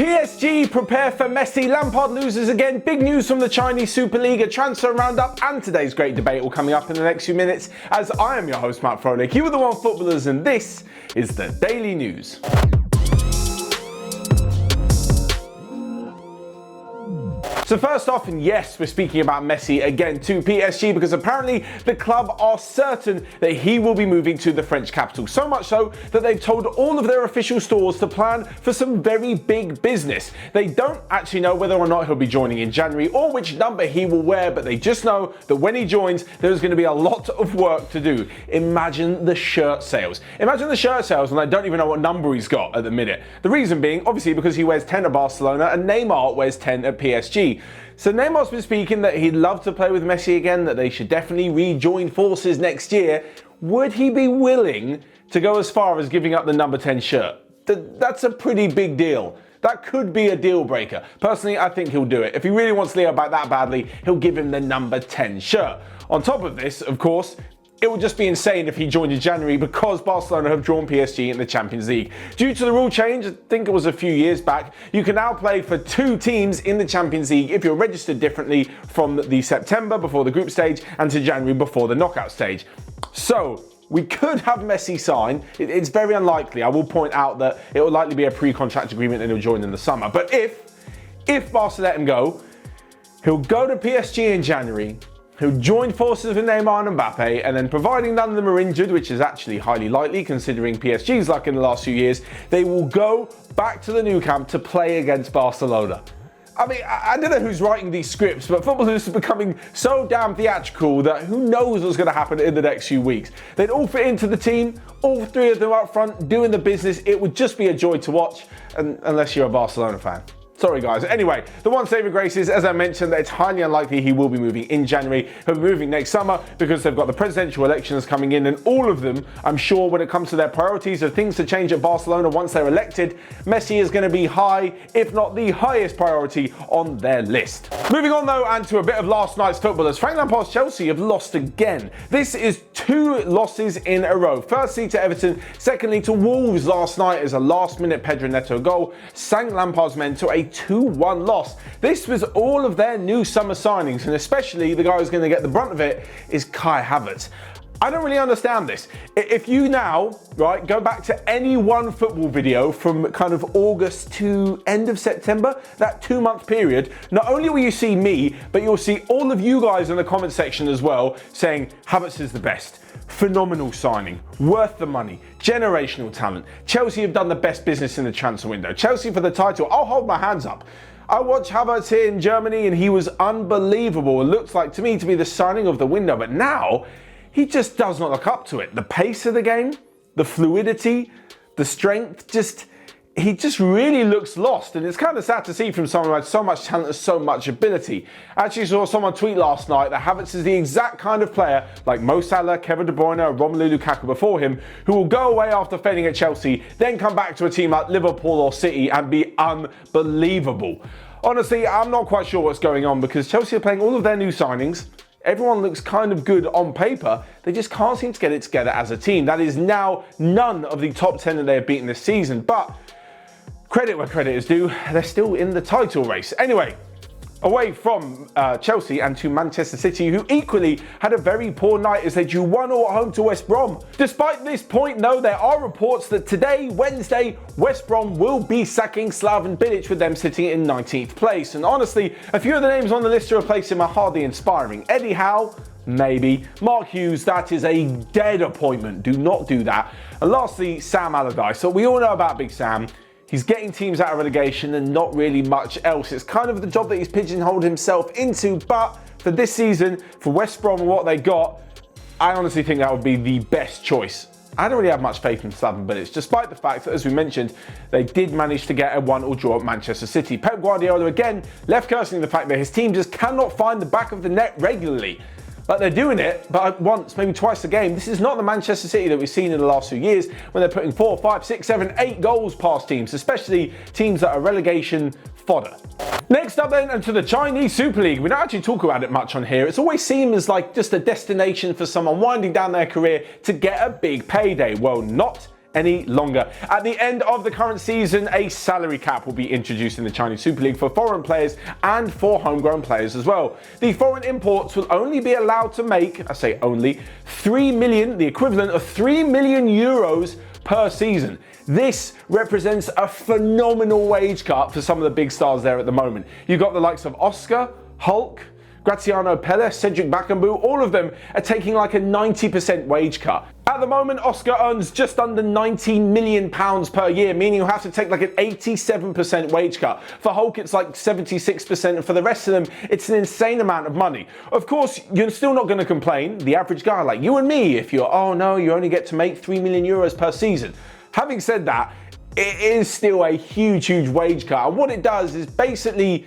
PSG prepare for Messi. Lampard loses again. Big news from the Chinese Super League, a transfer roundup, and today's great debate all coming up in the next few minutes. As I am your host, Matt Froelich, you are the One Footballers, and this is the Daily News. So first off, and yes, we're speaking about Messi again to PSG because apparently the club are certain that he will be moving to the French capital. So much so that they've told all of their official stores to plan for some very big business. They don't actually know whether or not he'll be joining in January or which number he will wear, but they just know that when he joins, there's going to be a lot of work to do. Imagine the shirt sales. Imagine the shirt sales, and I don't even know what number he's got at the minute. The reason being, obviously, because he wears 10 at Barcelona and Neymar wears 10 at PSG. So Neymar's been speaking that he'd love to play with Messi again, that they should definitely rejoin forces next year. Would he be willing to go as far as giving up the number 10 shirt? That's a pretty big deal. That could be a deal breaker. Personally, I think he'll do it. If he really wants Leo back that badly, he'll give him the number 10 shirt. On top of this, of course, it would just be insane if he joined in January because Barcelona have drawn PSG in the Champions League. Due to the rule change, I think it was a few years back, you can now play for two teams in the Champions League if you're registered differently from the September before the group stage and to January before the knockout stage. So we could have Messi sign. It's very unlikely. I will point out that it will likely be a pre-contract agreement and he'll join in the summer. But if Barca let him go, he'll go to PSG in January. He'll join forces with Neymar and Mbappe, and then providing none of them are injured, which is actually highly likely considering PSG's luck in the last few years, they will go back to the Nou Camp to play against Barcelona. I mean, I don't know who's writing these scripts, but football is becoming so damn theatrical that who knows what's going to happen in the next few weeks. They'd all fit into the team, all three of them up front doing the business. It would just be a joy to watch, unless you're a Barcelona fan. Sorry guys. Anyway, the one saving grace is, as I mentioned, that it's highly unlikely he will be moving in January. He'll be moving next summer because they've got the presidential elections coming in, and all of them, I'm sure when it comes to their priorities of things to change at Barcelona once they're elected, Messi is going to be high, if not the highest priority on their list. Moving on though, and to a bit of last night's footballers, Frank Lampard's Chelsea have lost again. This is 2 losses in a row. Firstly to Everton, secondly to Wolves last night as a last-minute Pedro Neto goal sank Lampard's men to a 2-1 loss. This was all of their new summer signings, and especially the guy who's going to get the brunt of it is Kai Havertz. I don't really understand this. If you now, right, go back to any OneFootball video from kind of August to end of September, that 2-month period, not only will you see me, but you'll see all of you guys in the comment section as well saying Havertz is the best. Phenomenal signing, worth the money, generational talent. Chelsea have done the best business in the transfer window. Chelsea for the title, I'll hold my hands up. I watched Havertz here in Germany and he was unbelievable. It looks like to me to be the signing of the window, but now he just does not look up to it. The pace of the game, the fluidity, the strength, he just really looks lost, and it's kind of sad to see from someone who had so much talent and so much ability. I actually saw someone tweet last night that Havertz is the exact kind of player like Mo Salah, Kevin De Bruyne, or Romelu Lukaku before him, who will go away after failing at Chelsea, then come back to a team like Liverpool or City and be unbelievable. Honestly, I'm not quite sure what's going on because Chelsea are playing all of their new signings. Everyone looks kind of good on paper. They just can't seem to get it together as a team. That is now none of the top 10 that they have beaten this season, but credit where credit is due, they're still in the title race. Anyway, away from Chelsea and to Manchester City, who equally had a very poor night as they drew 1-1 at home to West Brom. Despite this point, though, there are reports that today, Wednesday, West Brom will be sacking Slaven Bilic, with them sitting in 19th place. And honestly, a few of the names on the list to replace him are hardly inspiring. Eddie Howe, maybe. Mark Hughes, that is a dead appointment. Do not do that. And lastly, Sam Allardyce. So we all know about Big Sam. He's getting teams out of relegation and not really much else. It's kind of the job that he's pigeonholed himself into, but for this season, for West Brom and what they got, I honestly think that would be the best choice. I don't really have much faith in Slaven Bilic, despite the fact that, as we mentioned, they did manage to get a 1-1 draw at Manchester City. Pep Guardiola again left cursing the fact that his team just cannot find the back of the net regularly. Like, they're doing it, but once, maybe twice a game. This is not the Manchester City that we've seen in the last few years when they're putting 4, 5, 6, 7, 8 goals past teams, especially teams that are relegation fodder. Next up then, and to the Chinese Super League. We don't actually talk about it much on here. It's always seems like just a destination for someone winding down their career to get a big payday. Well, not any longer. At the end of the current season, a salary cap will be introduced in the Chinese Super League for foreign players and for homegrown players as well. The foreign imports will only be allowed to make, I say only, 3 million, the equivalent of 3 million euros per season. This represents a phenomenal wage cut for some of the big stars there at the moment. You've got the likes of Oscar, Hulk, Graziano Pelle, Cedric Bakambu, all of them are taking like a 90% wage cut. At the moment, Oscar earns just under £19 million per year, meaning he'll have to take like an 87% wage cut. For Hulk, it's like 76%, and for the rest of them, it's an insane amount of money. Of course, you're still not going to complain, the average guy like you and me, if you're, oh no, you only get to make 3 million euros per season. Having said that, it is still a huge wage cut. And what it does is basically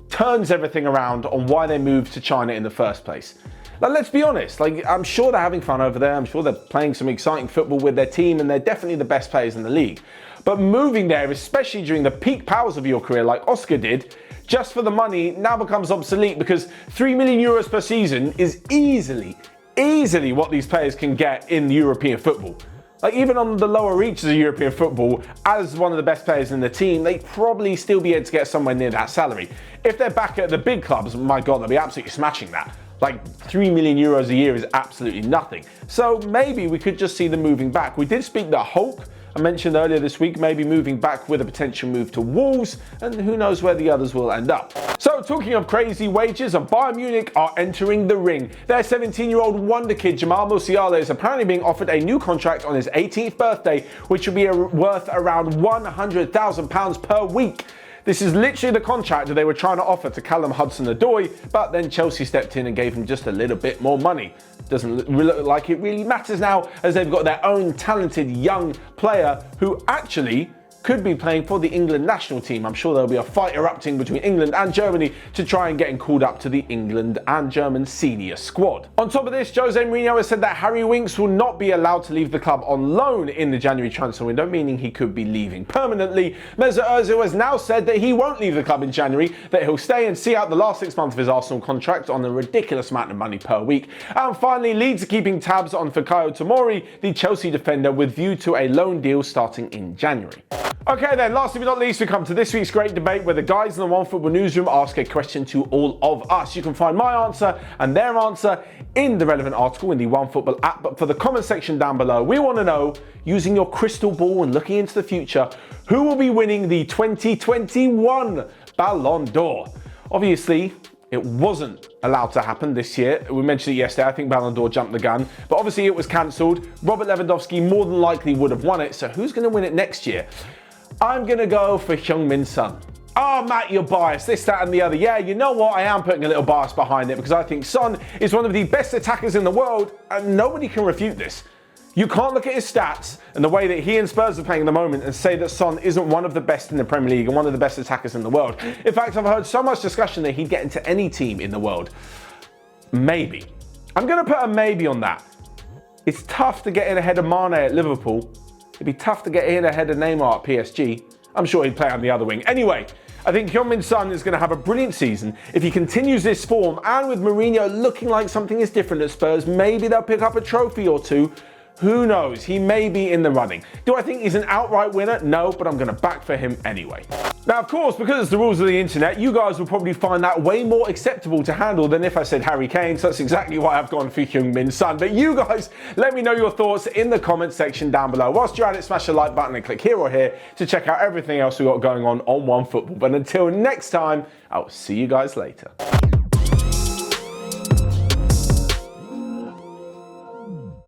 turns everything around on why they moved to China in the first place. Like, let's be honest, like, I'm sure they're having fun over there. I'm sure they're playing some exciting football with their team, and they're definitely the best players in the league. But moving there, especially during the peak powers of your career, like Oscar did, just for the money now becomes obsolete, because 3 million euros per season is easily what these players can get in European football. Like, even on the lower reaches of European football, as one of the best players in the team, they'd probably still be able to get somewhere near that salary. If they're back at the big clubs, my God, they'll be absolutely smashing that. Like, 3 million euros a year is absolutely nothing. So maybe we could just see them moving back. We did speak that Hulk, I mentioned earlier this week, maybe moving back with a potential move to Wolves, and who knows where the others will end up. So, talking of crazy wages, Bayern Munich are entering the ring. Their 17-year-old wonder kid Jamal Musiala is apparently being offered a new contract on his 18th birthday, which will be worth around £100,000 per week. This is literally the contract that they were trying to offer to Callum Hudson-Odoi, but then Chelsea stepped in and gave him just a little bit more money. Doesn't look like it really matters now, as they've got their own talented young player who actually could be playing for the England national team. I'm sure there'll be a fight erupting between England and Germany to try and get called up to the England and German senior squad. On top of this, Jose Mourinho has said that Harry Winks will not be allowed to leave the club on loan in the January transfer window, meaning he could be leaving permanently. Mesut Ozil has now said that he won't leave the club in January, that he'll stay and see out the last 6 months of his Arsenal contract on a ridiculous amount of money per week. And finally, Leeds are keeping tabs on Fikayo Tomori, the Chelsea defender, with view to a loan deal starting in January. Okay then, lastly but not least, we come to this week's great debate where the guys in the OneFootball newsroom ask a question to all of us. You can find my answer and their answer in the relevant article in the OneFootball app, but for the comment section down below, we want to know, using your crystal ball and looking into the future, who will be winning the 2021 Ballon d'Or? Obviously, it wasn't allowed to happen this year. We mentioned it yesterday. I think Ballon d'Or jumped the gun, but obviously it was cancelled. Robert Lewandowski more than likely would have won it, so who's going to win it next year? I'm going to go for Heung-min Son. Oh, Matt, you're biased, this, that and the other. Yeah, you know what? I am putting a little bias behind it because I think Son is one of the best attackers in the world, and nobody can refute this. You can't look at his stats and the way that he and Spurs are playing at the moment and say that Son isn't one of the best in the Premier League and one of the best attackers in the world. In fact, I've heard so much discussion that he'd get into any team in the world. Maybe. I'm going to put a maybe on that. It's tough to get in ahead of Mane at Liverpool. It'd be tough to get in ahead of Neymar at PSG. I'm sure he'd play on the other wing. Anyway, I think Heung-min Son is going to have a brilliant season. If he continues this form, and with Mourinho looking like something is different at Spurs, maybe they'll pick up a trophy or two. Who knows? He may be in the running. Do I think he's an outright winner? No, but I'm going to back for him anyway. Now, of course, because it's the rules of the internet, you guys will probably find that way more acceptable to handle than if I said Harry Kane, so that's exactly why I've gone for Heung-min Son. But you guys, let me know your thoughts in the comment section down below. Whilst you're at it, smash the like button and click here or here to check out everything else we've got going on OneFootball. But until next time, I'll see you guys later.